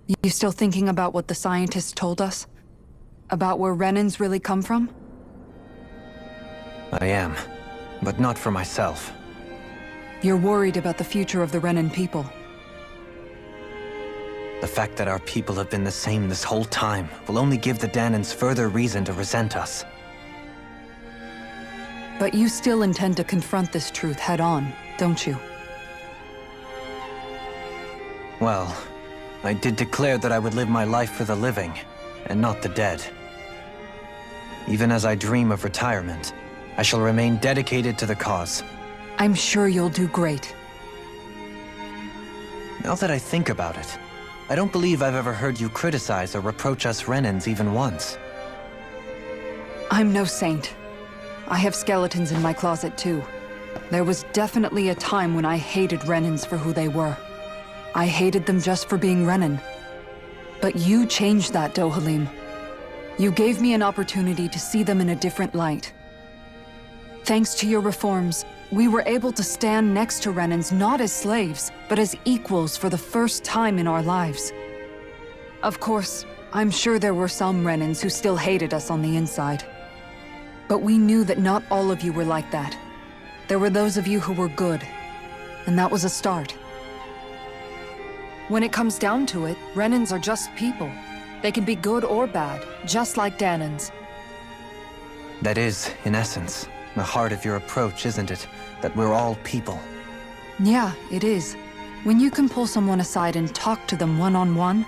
You still thinking about what the scientists told us? About where Renans really come from? I am, but not for myself. You're worried about the future of the Renan people. The fact that our people have been the same this whole time will only give the Dahnans further reason to resent us. But you still intend to confront this truth head-on, don't you? Well, I did declare that I would live my life for the living, and not the dead. Even as I dream of retirement, I shall remain dedicated to the cause. I'm sure you'll do great. Now that I think about it, I don't believe I've ever heard you criticize or reproach us Renans even once. I'm no saint. I have skeletons in my closet too. There was definitely a time when I hated Renans for who they were. I hated them just for being Renan. But you changed that, Dohalim. You gave me an opportunity to see them in a different light. Thanks to your reforms, we were able to stand next to Renans not as slaves, but as equals for the first time in our lives. Of course, I'm sure there were some Renans who still hated us on the inside. But we knew that not all of you were like that. There were those of you who were good, and that was a start. When it comes down to it, Renans are just people. They can be good or bad, just like Dahnans. That is, in essence, the heart of your approach, isn't it? That we're all people. Yeah, it is. When you can pull someone aside and talk to them one-on-one,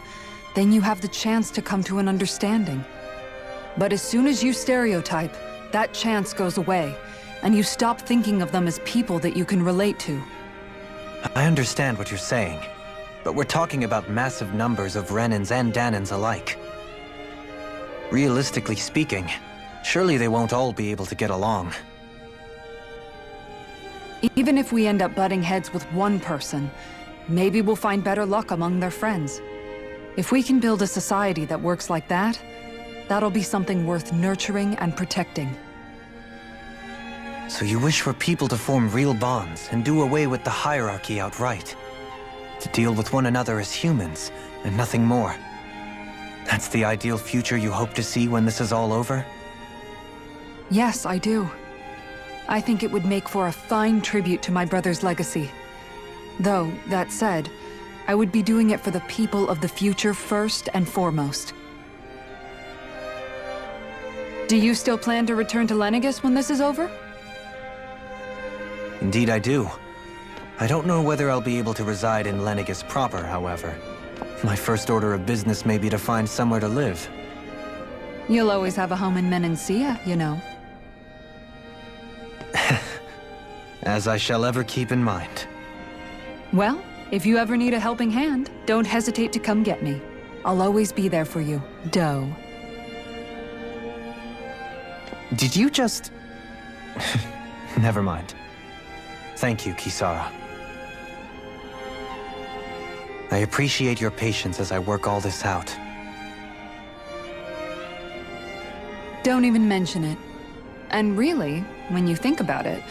then you have the chance to come to an understanding. But as soon as you stereotype, that chance goes away, and you stop thinking of them as people that you can relate to. I understand what you're saying, but we're talking about massive numbers of Renans and Dahnans alike. Realistically speaking, surely they won't all be able to get along. Even if we end up butting heads with one person, maybe we'll find better luck among their friends. If we can build a society that works like that, that'll be something worth nurturing and protecting. So you wish for people to form real bonds and do away with the hierarchy outright? To deal with one another as humans, and nothing more? That's the ideal future you hope to see when this is all over? Yes, I do. I think it would make for a fine tribute to my brother's legacy. Though, that said, I would be doing it for the people of the future first and foremost. Do you still plan to return to Lenegis when this is over? Indeed I do. I don't know whether I'll be able to reside in Lenegis proper, however. My first order of business may be to find somewhere to live. You'll always have a home in Menancia, you know. As I shall ever keep in mind. Well, if you ever need a helping hand, don't hesitate to come get me. I'll always be there for you, Doe. Did you just... Never mind. Thank you, Kisara. I appreciate your patience as I work all this out. Don't even mention it. And really, when you think about it,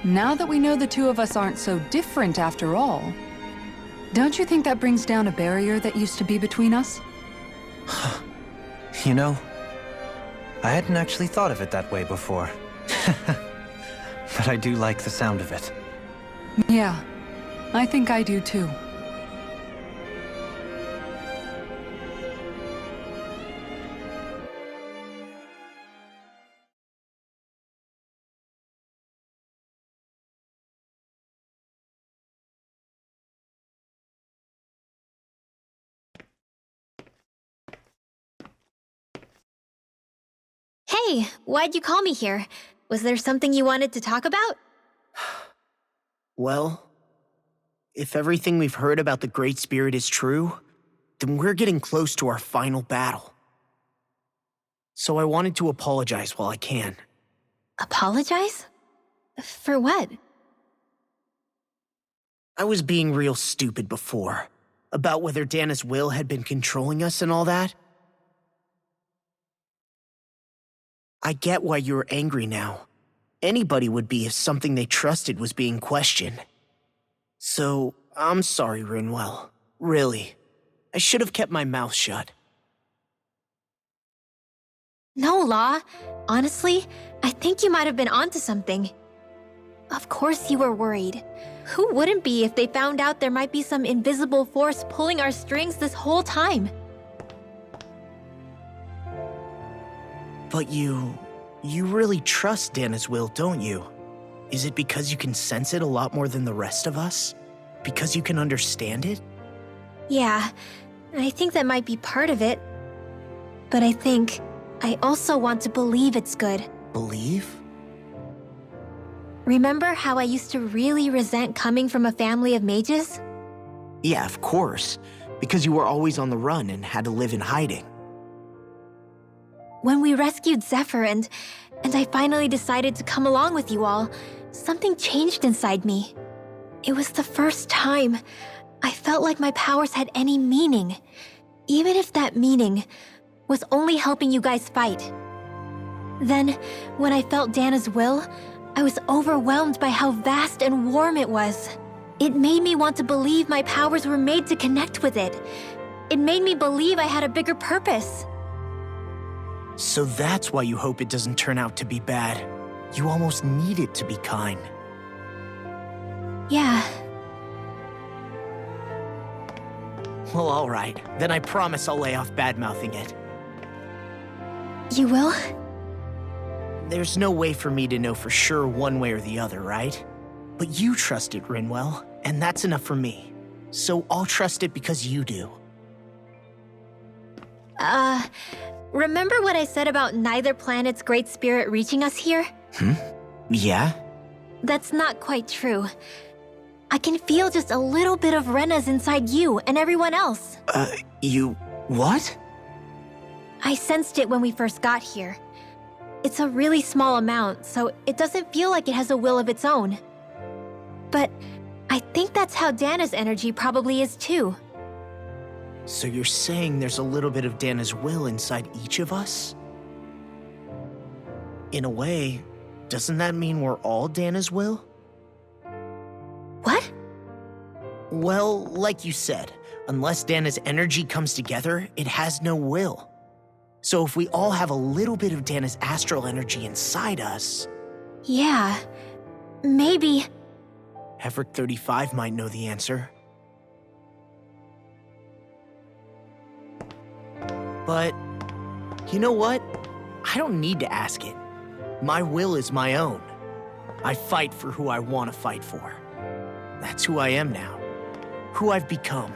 now that we know the two of us aren't so different after all, don't you think that brings down a barrier that used to be between us? You know, I hadn't actually thought of it that way before. But I do like the sound of it. Yeah, I think I do too. Hey, why'd you call me here? Was there something you wanted to talk about? Well, if everything we've heard about the Great Spirit is true, then we're getting close to our final battle. So I wanted to apologize while I can. Apologize? For what? I was being real stupid before, about whether Dana's will had been controlling us and all that. I get why you're angry now. Anybody would be if something they trusted was being questioned. So, I'm sorry, Rinwell. Really. I should have kept my mouth shut. No, Law. Honestly, I think you might have been onto something. Of course you were worried. Who wouldn't be if they found out there might be some invisible force pulling our strings this whole time? But you really trust Dana's will, don't you? Is it because you can sense it a lot more than the rest of us? Because you can understand it? Yeah, I think that might be part of it. But I also want to believe it's good. Believe? Remember how I used to really resent coming from a family of mages? Yeah, of course. Because you were always on the run and had to live in hiding. When we rescued Zephyr and I finally decided to come along with you all, something changed inside me. It was the first time I felt like my powers had any meaning, even if that meaning was only helping you guys fight. Then, when I felt Dana's will, I was overwhelmed by how vast and warm it was. It made me want to believe my powers were made to connect with it. It made me believe I had a bigger purpose. So that's why you hope it doesn't turn out to be bad. You almost need it to be kind. Yeah. Well, alright. Then I promise I'll lay off bad-mouthing it. You will? There's no way for me to know for sure one way or the other, right? But you trust it, Rinwell, and that's enough for me. So I'll trust it because you do. Remember what I said about neither planet's great spirit reaching us here? Yeah? That's not quite true. I can feel just a little bit of Rena's inside you and everyone else. You... what? I sensed it when we first got here. It's a really small amount, so it doesn't feel like it has a will of its own. But I think that's how Dana's energy probably is too. So you're saying there's a little bit of Dana's will inside each of us? In a way, doesn't that mean we're all Dana's will? What? Well, like you said, unless Dana's energy comes together, it has no will. So if we all have a little bit of Dana's astral energy inside us... Yeah, maybe... Heverick 35 might know the answer. But, you know what? I don't need to ask it. My will is my own. I fight for who I want to fight for. That's who I am now. Who I've become.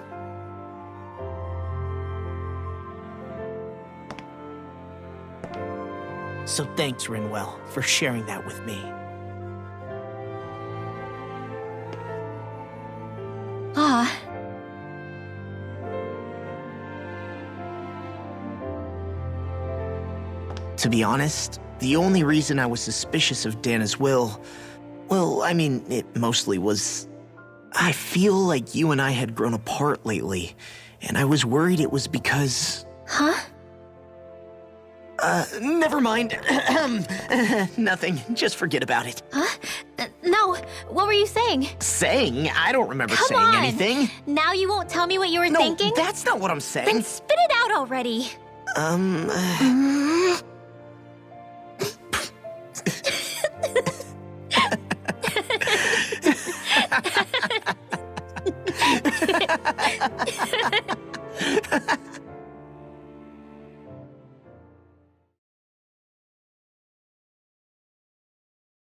So thanks, Rinwell, for sharing that with me. Ah. To be honest, the only reason I was suspicious of Dana's will, well, I mean, it mostly was... I feel like you and I had grown apart lately, and I was worried it was because... Huh? Never mind. Nothing. Just forget about it. Huh? No, what were you saying? Saying? I don't remember Come saying on. anything. Now you won't tell me what you were No, thinking? that's not what I'm saying. Then spit it out already.